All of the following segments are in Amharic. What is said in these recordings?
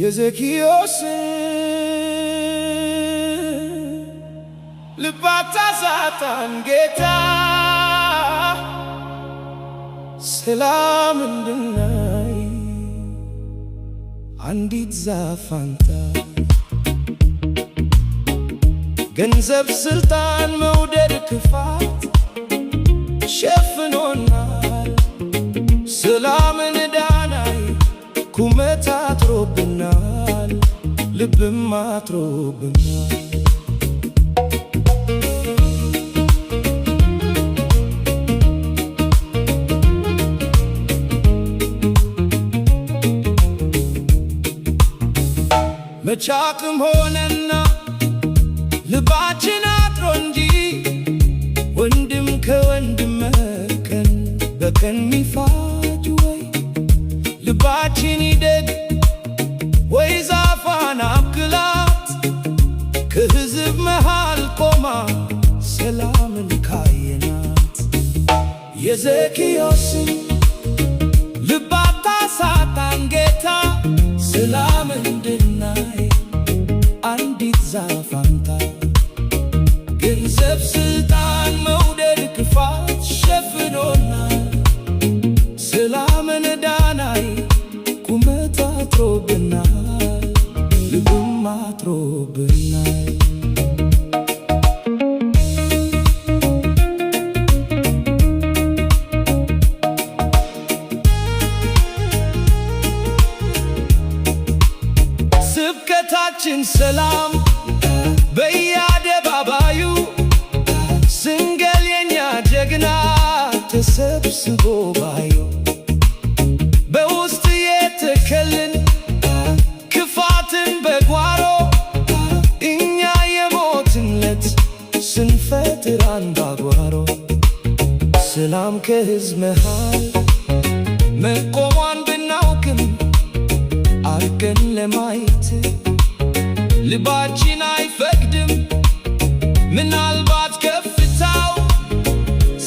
የዘኪዮስ ልብ አታሳጣን ጌታ ሰላም እንድናይ አንዲት ዛፍ አንተ ገንዘብ ስልጣን መውደድ ክፋት ሸፍኖናል ሰላምን ዳናይ ኩመት አጥሮብናል ልብም አጥሮብናል መቻክም ሆነና ልባችን አጥሮ እንጂ ወንድም ከወንድም መከን በቀን ሚፋጅ ወይ ልባችን ይደግ ወይ ዛፏን አብቅላት ከሕዝብ መሃል ቆማ ሰላምን ካየናት የዘኪዮስን ልብ አታሳጣን ጌታ ሰላም እንድናይ አንዲት ዛፍ አንተ ገንዘብ ስልጣን መውደድ ክፋት ሸፍኖናል ሰላምን ዳናይ ኩመት አጥሮብናል ልብም አጥሮብናል ስብከታችን ሰላም በየአደባባዩ ስንገል የኛ ጀግና ተሰብስቦ ባዩ በውስጥ የተከልን ክፋትን በጓሮ እኛ የሞትንለት ስንፈጥር አንባጓሮ ሰላም ከሕዝብ መሃል መቆሟን ብናውቅም አርገን ለማየት ልባችን አይፈቅድም ምናልባት ከፍታው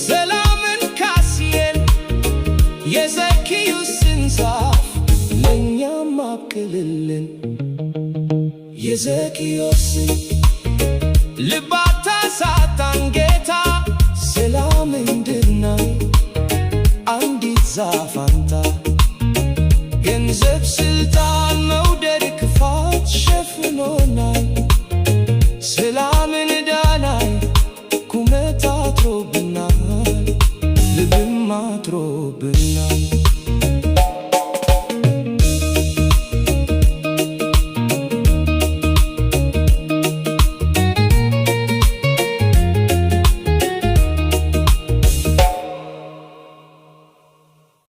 ሰላምን ካስየን የዘኪዮስን ዛፍ ለእኛም አብቅልልን የዘኪዮስን ልብ አታሳጣን ጌታ ሰላም እንድናይ አንዲት ዛፍ አንተ ገንዘብ ስልጣን መውደድ ክፋት ሸፍኖናል ሰላምን ዳናይ ኩመት አጥሮብናል ልብም አጥሮብናል